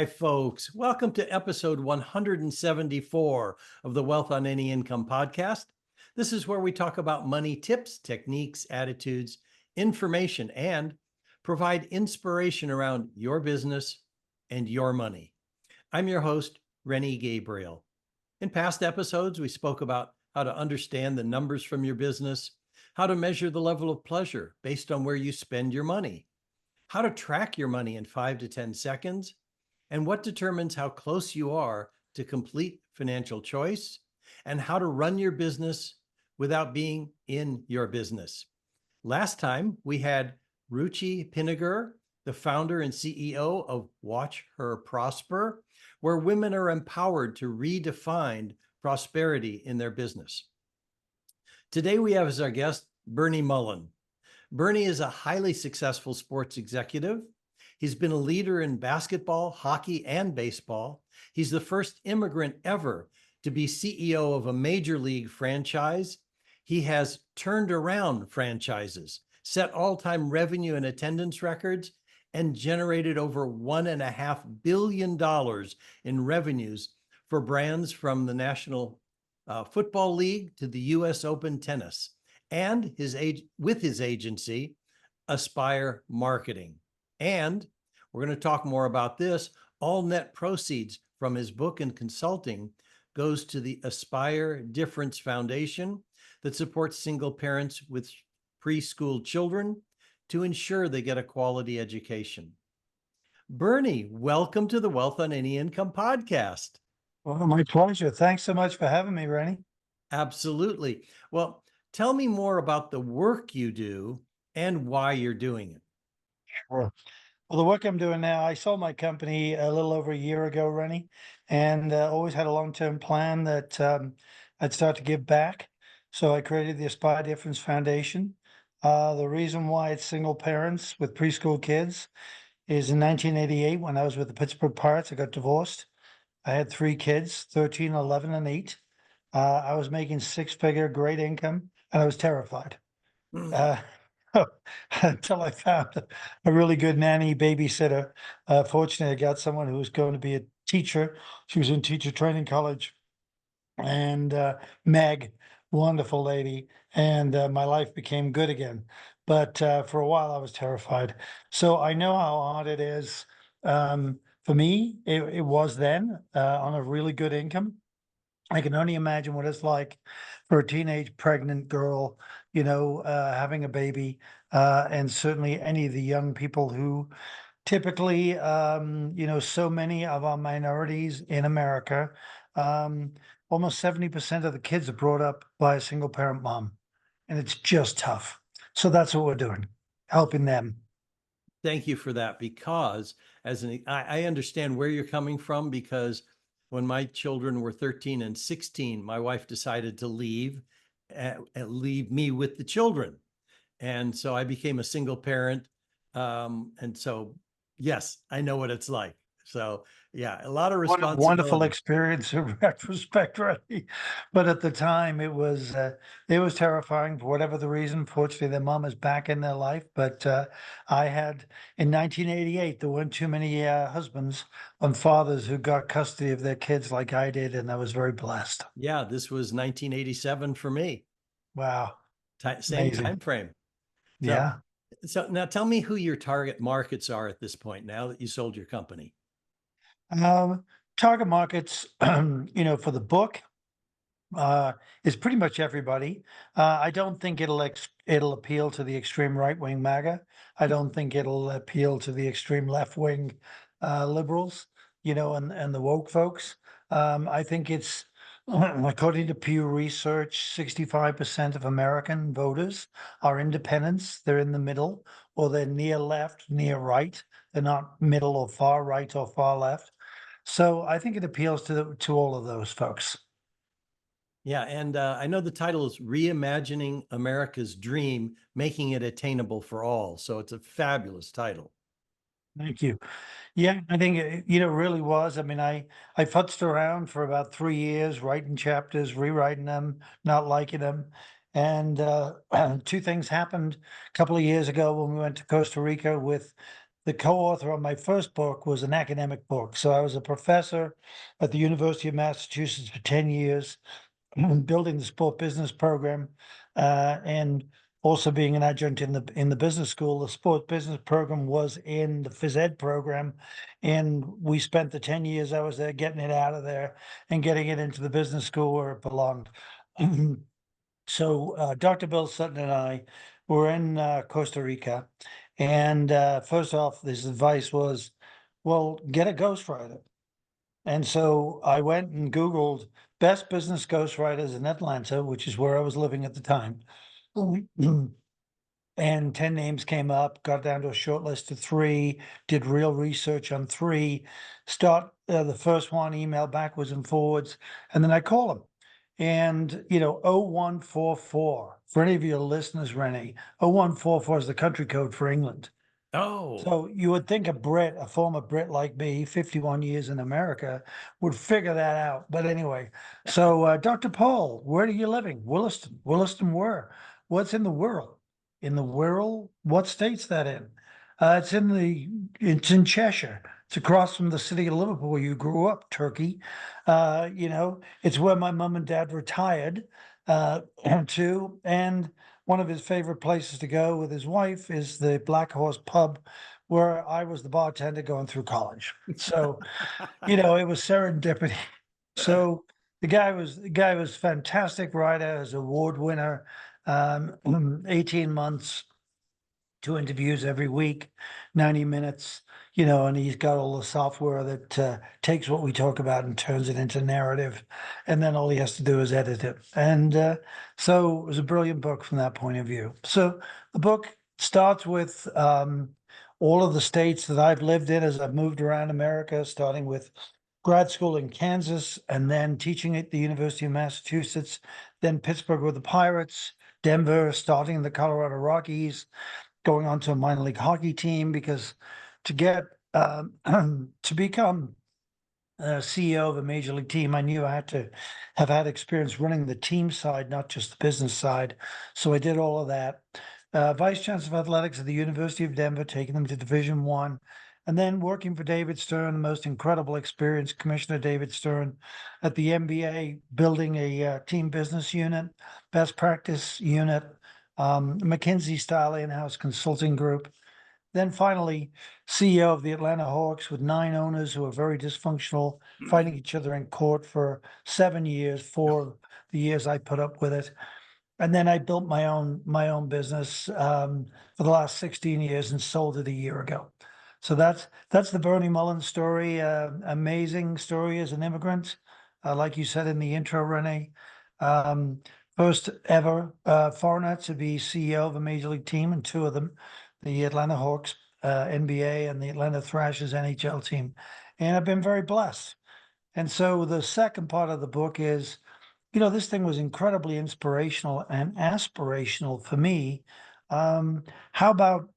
Hi, folks. Welcome to episode 174 of the Wealth on Any Income podcast. This is where we talk about money tips, techniques, attitudes, information, and provide inspiration around your business and your money. I'm your host, Rennie Gabriel. In past episodes, we spoke about how to understand the numbers from your business, how to measure the level of pleasure based on where you spend your money, how to track your money in 5 to 10 seconds, and what determines how close you are to complete financial choice, and how to run your business without being in your business. Last time, we had Ruchi Piniger, the founder and CEO of Watch Her Prosper, where women are empowered to redefine prosperity in their business. Today, we have as our guest Bernie Mullin. Bernie is a highly successful sports executive. He's been a leader in basketball, hockey, and baseball. He's the first immigrant ever to be CEO of a major league franchise. He has turned around franchises, set all-time revenue and attendance records, and generated over $1.5 billion in revenues for brands from the National Football League to the US Open Tennis, and with his agency, Aspire Marketing. And we're going to talk more about this. All net proceeds from his book and consulting goes to the Aspire Difference Foundation that supports single parents with preschool children to ensure they get a quality education. Bernie, welcome to the Wealth on Any Income podcast. Well, my pleasure. Thanks so much for having me, Rennie. Absolutely. Well, tell me more about the work you do and why you're doing it. Sure. Well, the work I'm doing now, I sold my company a little over a year ago, Rennie, and always had a long-term plan that I'd start to give back. So I created the Aspire Difference Foundation. The reason why it's single parents with preschool kids is in 1988, when I was with the Pittsburgh Pirates, I got divorced. I had 3 kids, 13, 11, and 8. I was making six-figure great income, and I was terrified. Uh, until I found a really good nanny babysitter. Fortunately, I got someone who was going to be a teacher. She was in teacher training college, and Meg, wonderful lady, and my life became good again. But for a while, I was terrified. So I know how hard it is. For me, it was then on a really good income. I can only imagine what it's like for a teenage pregnant girl, having a baby, and certainly any of the young people who typically, so many of our minorities in America, almost 70% of the kids are brought up by a single parent mom, and it's just tough. So that's what we're doing, helping them. Thank you for that, because I understand where you're coming from, because when my children were 13 and 16, my wife decided to leave and leave me with the children. And so I became a single parent. And so, yes, I know what it's like. So yeah, a lot of What a wonderful responsibility. experience in retrospect, right? But at the time, it was terrifying for whatever the reason. Fortunately, their mom is back in their life. But I had in 1988, there weren't too many husbands and fathers who got custody of their kids like I did, and I was very blessed. Yeah, this was 1987 for me. Wow, Same amazing. time frame. So, Yeah. so now tell me who your target markets are at this point, now that you sold your company. Target markets, for the book, is pretty much everybody. I don't think it'll appeal to the extreme right wing MAGA. I don't think it'll appeal to the extreme left wing liberals, and the woke folks. I think it's according to Pew Research, 65% of American voters are independents. They're in the middle, or they're near left, near right. They're not middle or far right or far left. So I think it appeals to all of those folks. Yeah, and I know the title is Reimagining America's Dream, Making It Attainable for All. So it's a fabulous title. Thank you. Yeah, I think it really was. I mean, I futzed around for about 3 years, writing chapters, rewriting them, not liking them, and 2 things happened a couple of years ago when we went to Costa Rica with the co-author of my first book was an academic book. So I was a professor at the University of Massachusetts for 10 years, building the sport business program, and also being an adjunct in the business school. The sport business program was in the phys ed program, and we spent the 10 years I was there getting it out of there and getting it into the business school where it belonged. So Dr. Bill Sutton and I were in Costa Rica, and first off, this advice was, well, get a ghostwriter. And so I went and Googled best business ghostwriters in Atlanta, which is where I was living at the time. And 10 names came up, got down to a short list of three, did real research on three, start the first one, email backwards and forwards, and then I call them. And, 0144, for any of your listeners, Rennie, 0144 is the country code for England. Oh, So you would think a Brit, a former Brit like me, 51 years in America, would figure that out. But anyway, so Dr. Paul, where are you living? Williston. Williston, where? What's in the world? In the world? What state's that in? It's in Cheshire. It's across from the city of Liverpool where you grew up, Turkey. It's where my mom and dad retired to. And one of his favorite places to go with his wife is the Black Horse Pub, where I was the bartender going through college. So, it was serendipity. So the guy was fantastic writer, was award winner, 18 months, 2 interviews every week, 90 minutes, and he's got all the software that takes what we talk about and turns it into narrative. And then all he has to do is edit it. And so it was a brilliant book from that point of view. So the book starts with all of the states that I've lived in as I've moved around America, starting with grad school in Kansas and then teaching at the University of Massachusetts, then Pittsburgh with the Pirates, Denver, starting in the Colorado Rockies, going on to a minor league hockey team, because to get to become CEO of a major league team, I knew I had to have had experience running the team side, not just the business side. So I did all of that. Vice Chancellor of Athletics at the University of Denver, taking them to Division I, and then working for David Stern, the most incredible experience, Commissioner David Stern, at the NBA, building a team business unit, best practice unit, McKinsey style in-house consulting group. Then finally, CEO of the Atlanta Hawks with 9 owners who are very dysfunctional, fighting each other in court for 7 years, for the years I put up with it. And then I built my own business for the last 16 years and sold it a year ago. So that's the Bernie Mullin story. Amazing story as an immigrant, like you said in the intro, Renee. First ever foreigner to be CEO of a major league team, and 2 of them, the Atlanta Hawks NBA and the Atlanta Thrashers NHL team. And I've been very blessed. And so the second part of the book is, this thing was incredibly inspirational and aspirational for me. How about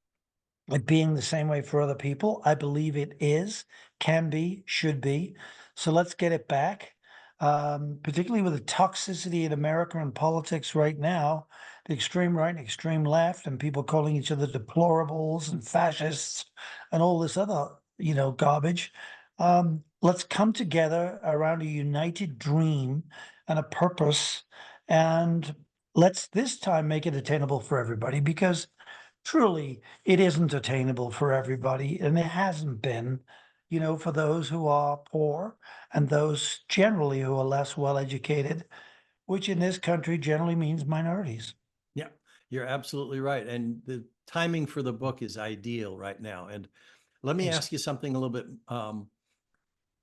it being the same way for other people? I believe it is, can be, should be. So let's get it back. Particularly with the toxicity in America and politics right now, the extreme right and extreme left, and people calling each other deplorables and fascists and all this other, garbage. Let's come together around a united dream and a purpose, and let's this time make it attainable for everybody, because truly it isn't attainable for everybody, and it hasn't been, for those who are poor and those generally who are less well educated, which in this country generally means minorities. yeah, you're absolutely right. And the timing for the book is ideal right now. And let me Yes. ask you something a little bit.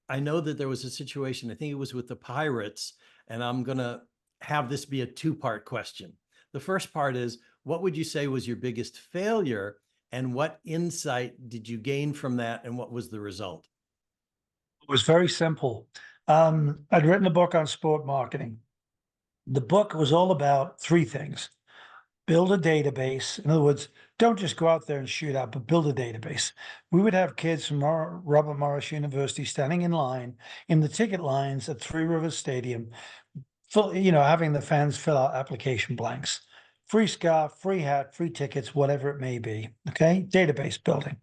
I know that there was a situation, I think it was with the Pirates, and I'm going to have this be a 2-part question. The first part is, what would you say was your biggest failure, and what insight did you gain from that, and what was the result? It was very simple. I'd written a book on sport marketing. The book was all about 3 things. Build a database. In other words, don't just go out there and shoot out, but build a database. We would have kids from Robert Morris University standing in line in the ticket lines at Three Rivers Stadium, having the fans fill out application blanks. Free scarf, free hat, free tickets, whatever it may be. Okay, database building.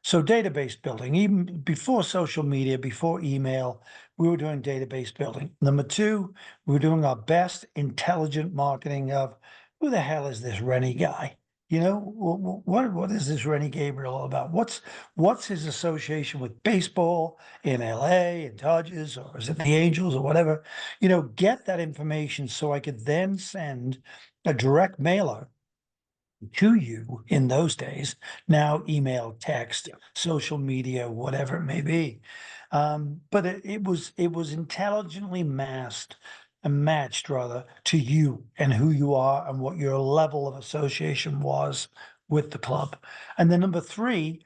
So database building, even before social media, before email, we were doing database building. Number two, we were doing our best intelligent marketing of who the hell is this Rennie guy? You know, what is this Rennie Gabriel all about? What's his association with baseball in LA and Dodgers, or is it the Angels or whatever? You know, get that information so I could then send a direct mailer to you in those days. Now, email, text, social media, whatever it may be. But it was intelligently masked and matched rather to you and who you are and what your level of association was with the club. And then number three,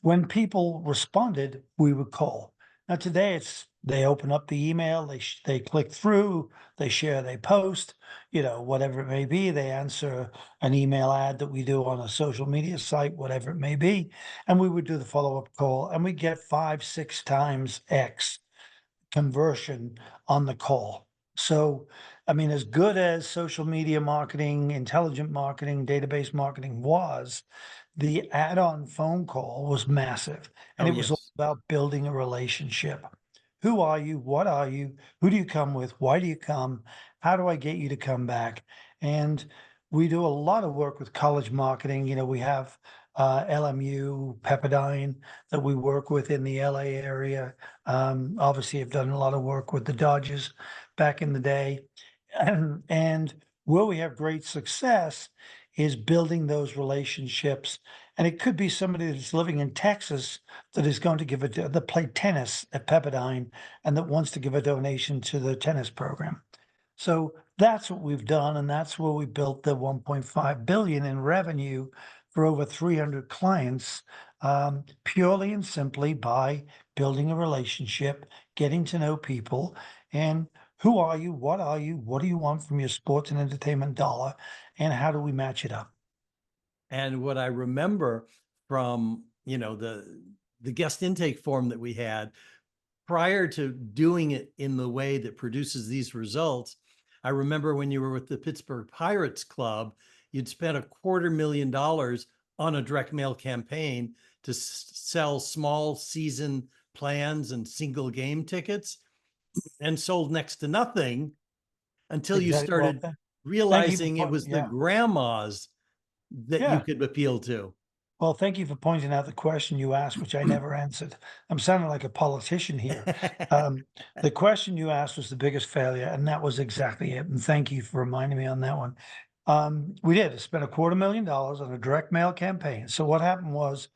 when people responded, we would call. Now today it's they open up the email, they click through, they share, they post, you know, whatever it may be, they answer an email ad that we do on a social media site, whatever it may be, and we would do the follow-up call, and we get 5, 6 times X conversion on the call. So, I mean, as good as social media marketing, intelligent marketing, database marketing was, the add-on phone call was massive, and Oh, it was all yes. about building a relationship. Who are you? What are you? Who do you come with? Why do you come? How do I get you to come back? And we do a lot of work with college marketing. You know, we have LMU, Pepperdine that we work with in the LA area. Obviously, I've done a lot of work with the Dodgers back in the day. And where we have great success is building those relationships. And it could be somebody that's living in Texas that is going to give it that played tennis at Pepperdine and that wants to give a donation to the tennis program. So that's what we've done, and that's where we built the 1.5 billion in revenue for over 300 clients, purely and simply by building a relationship, getting to know people, and who are you? What are you? What do you want from your sports and entertainment dollar? And how do we match it up? And what I remember from, the guest intake form that we had prior to doing it in the way that produces these results, I remember when you were with the Pittsburgh Pirates Club, you'd spent $250,000 on a direct mail campaign to sell small season plans and single game tickets, and sold next to nothing until you Exactly. Well, started thank you for realizing it pointing. was the Yeah, grandmas that you yeah. could appeal to. Well, thank you for pointing out the question you asked, which I never answered. I'm sounding like a politician here. Um, the question you asked was the biggest failure, and that was exactly it. And thank you for reminding me on that one. We did spend $250,000 on a direct mail campaign. So what happened was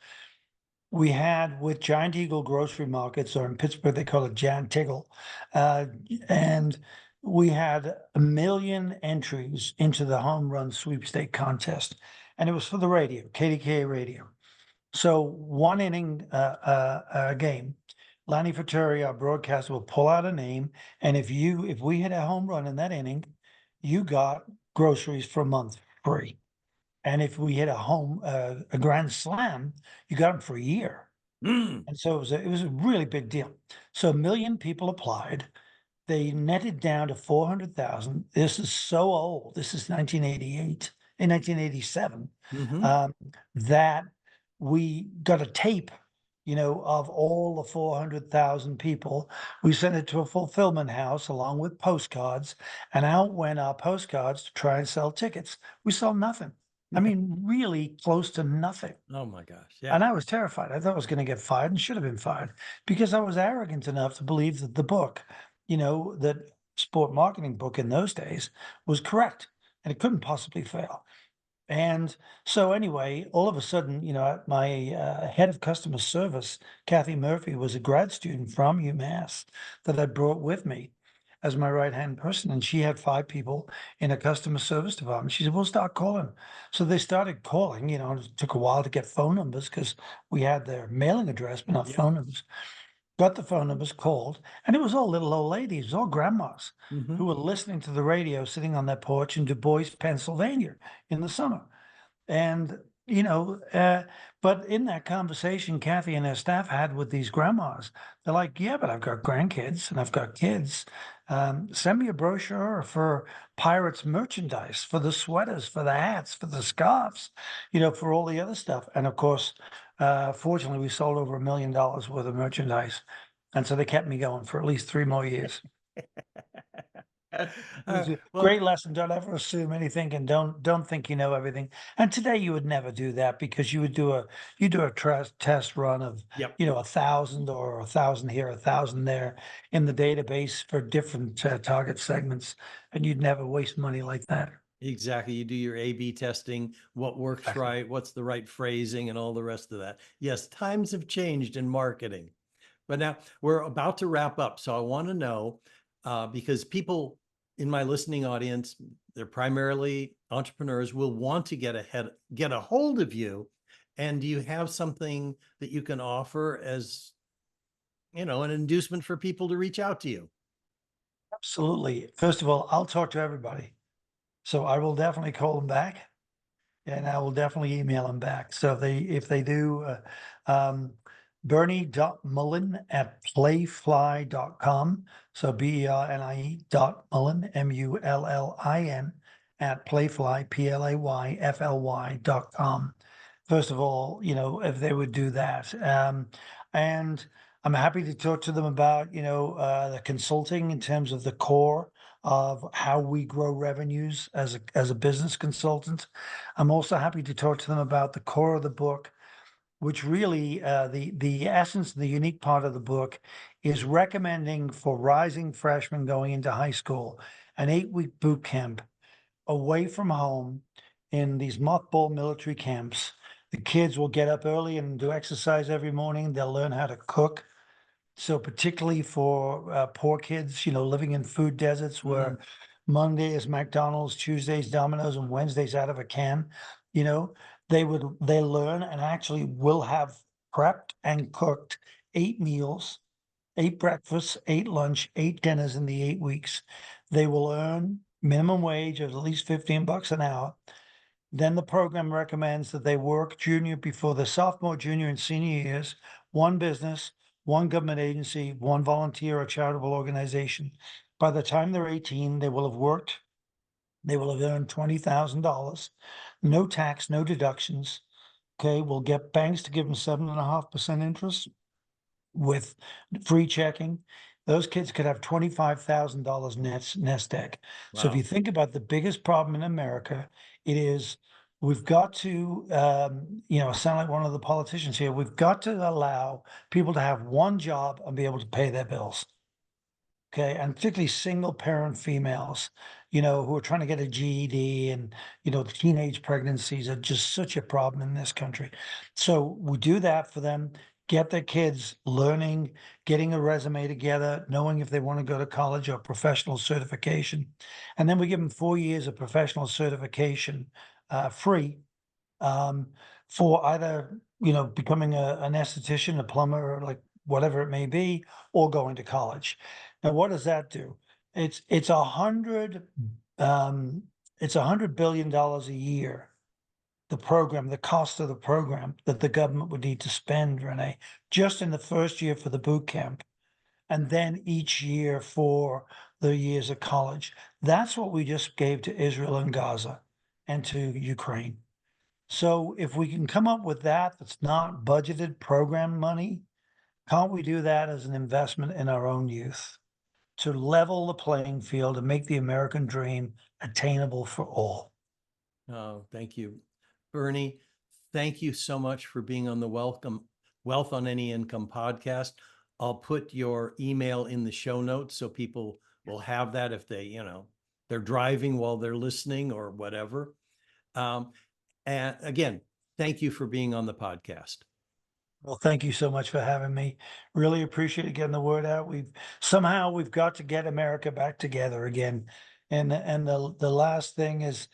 we had with Giant Eagle grocery markets, or in Pittsburgh they call it Giant Tiggle, uh, and we had 1 million entries into the home run sweepstake contest, and it was for the radio, KDKA radio. So one inning game, Lanny Faturi, our broadcaster, will pull out a name, and if we hit a home run in that inning, you got groceries for a month free. And if we hit a grand slam, you got them for a year. Mm. And so it was a really big deal. So 1 million people applied. They netted down to 400,000. This is so old. This is 1988 in 1987, Mhm. um, that we got a tape, of all the 400,000 people. We sent it to a fulfillment house along with postcards, and out went our postcards to try and sell tickets. We sold nothing. I mean, really close to nothing. Oh my gosh. Yeah. And I was terrified. I thought I was going to get fired and should have been fired because I was arrogant enough to believe that the book, that sport marketing book in those days was correct and it couldn't possibly fail. And so anyway, all of a sudden, my head of customer service, Kathy Murphy, was a grad student from UMass that I brought with me as my right-hand person. And she had 5 people in a customer service department. She said, we'll start calling. So they started calling, and it took a while to get phone numbers because we had their mailing address, but not Yeah. phone numbers. Got the phone numbers, called, and it was all little old ladies, all grandmas who Mhm. were listening to the radio sitting on their porch in Du Bois, Pennsylvania in the summer. And, but in that conversation Kathy and her staff had with these grandmas, they're like, yeah, but I've got grandkids and I've got kids. Send me a brochure for Pirates merchandise, for the sweaters, for the hats, for the scarves, for all the other stuff. And of course, Fortunately, we sold over $1 million worth of merchandise. And so they kept me going for at least 3 more years. It was a Well, great lesson. Don't ever assume anything, and don't think you know everything. And today you would never do that, because you do a test run of, yep. 1,000 or 1,000 here, 1,000 there in the database for different target segments, and you'd never waste money like that. Exactly. You do your A/B testing, what works Exactly. right, what's the right phrasing, and all the rest of that. Yes, times have changed in marketing. But now we're about to wrap up. So I want to know, because people in my listening audience, they're primarily entrepreneurs, will want to get a hold of you. And do you have something that you can offer as, an inducement for people to reach out to you? Absolutely. First of all, I'll talk to everybody, so I will definitely call them back. And I will definitely email them back. So if they do, Bernie.Mullin at playfly.com. So BERNIE.Mullin, MULLIN at playfly, PLAYFLY.com. First of all, if they would do that. And I'm happy to talk to them about, the consulting in terms of the core of how we grow revenues as a business consultant. I'm also happy to talk to them about the core of the book, which really, the essence, the unique part of the book is recommending for rising freshmen going into high school an 8-week boot camp away from home in these mothball military camps. The kids will get up early and do exercise every morning. They'll learn how to cook. So particularly for poor kids, living in food deserts Mm, where Monday is McDonald's, Tuesday's Domino's, and Wednesday's out of a can, you know, they learn and actually will have prepped and cooked 8 meals, 8 breakfasts, 8 lunch, 8 dinners in the 8 weeks. They will earn minimum wage of at least $15 an hour. Then the program recommends that they work before the sophomore, junior, and senior years, one business, one government agency, one volunteer or charitable organization. By the time they're 18, they will have worked, they will have earned $20,000, no tax, no deductions. Okay, we'll get banks to give them 7.5% interest with free checking. Those kids could have $25,000 nest egg. So if you wow. think about the biggest problem in America, it is we've got to, sound like one of the politicians here. We've got to allow people to have one job and be able to pay their bills. Okay, and particularly single parent females, who are trying to get a GED, and the teenage pregnancies are just such a problem in this country. So we do that for them, get their kids learning, getting a resume together, knowing if they want to go to college or professional certification. And then we give them 4 years of professional certification free, um, for either, becoming an esthetician, a plumber, or like whatever it may be, or going to college. Now, what does that do? It's um, $100 billion a year. The program, the cost of the program that the government would need to spend, Renee, just in the first year for the boot camp, and then each year for the years of college. That's what we just gave to Israel and Gaza and to Ukraine. So if we can come up with that, that's not budgeted program money, can't we do that as an investment in our own youth to level the playing field and make the American dream attainable for all? Oh, thank you. Bernie, thank you so much for being on the Wealth on Any Income podcast. I'll put your email in the show notes so people will have that if they're driving while they're listening or whatever. Um, and again, thank you for being on the podcast. Well, thank you so much for having me. Really appreciate getting the word out. We've got to get America back together again. And the last thing is,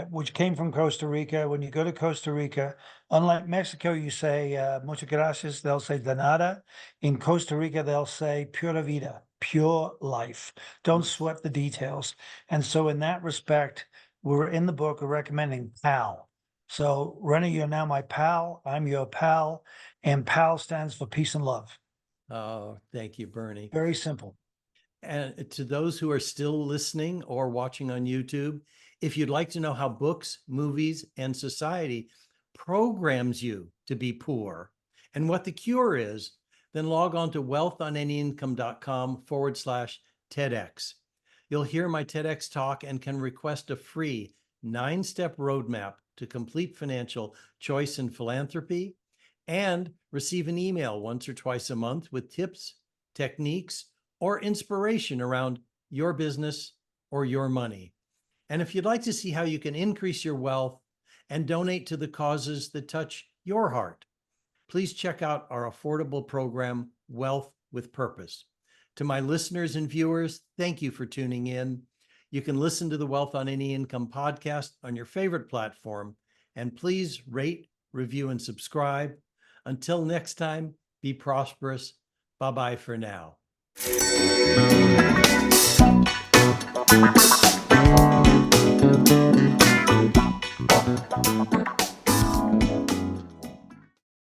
which came from Costa Rica. When you go to Costa Rica, unlike Mexico, you say muchas gracias. They'll say de nada. In Costa Rica, they'll say pura vida, pure life. Don't sweat the details. And so, in that respect, we're in the book recommending PAL. So, Rennie, you're now my pal. I'm your pal. And PAL stands for peace and love. Oh, thank you, Bernie. Very simple. And to those who are still listening or watching on YouTube, if you'd like to know how books, movies, and society programs you to be poor and what the cure is, then log on to wealthonanyincome.com/TEDx. You'll hear my TEDx talk and can request a free 9-step roadmap to complete financial choice and philanthropy, and receive an email once or twice a month with tips, techniques, or inspiration around your business or your money. And if you'd like to see how you can increase your wealth and donate to the causes that touch your heart, please check out our affordable program, Wealth with Purpose. To my listeners and viewers, thank you for tuning in. You can listen to the Wealth on Any Income podcast on your favorite platform, and please rate, review, and subscribe. Until next time, be prosperous. Bye-bye for now.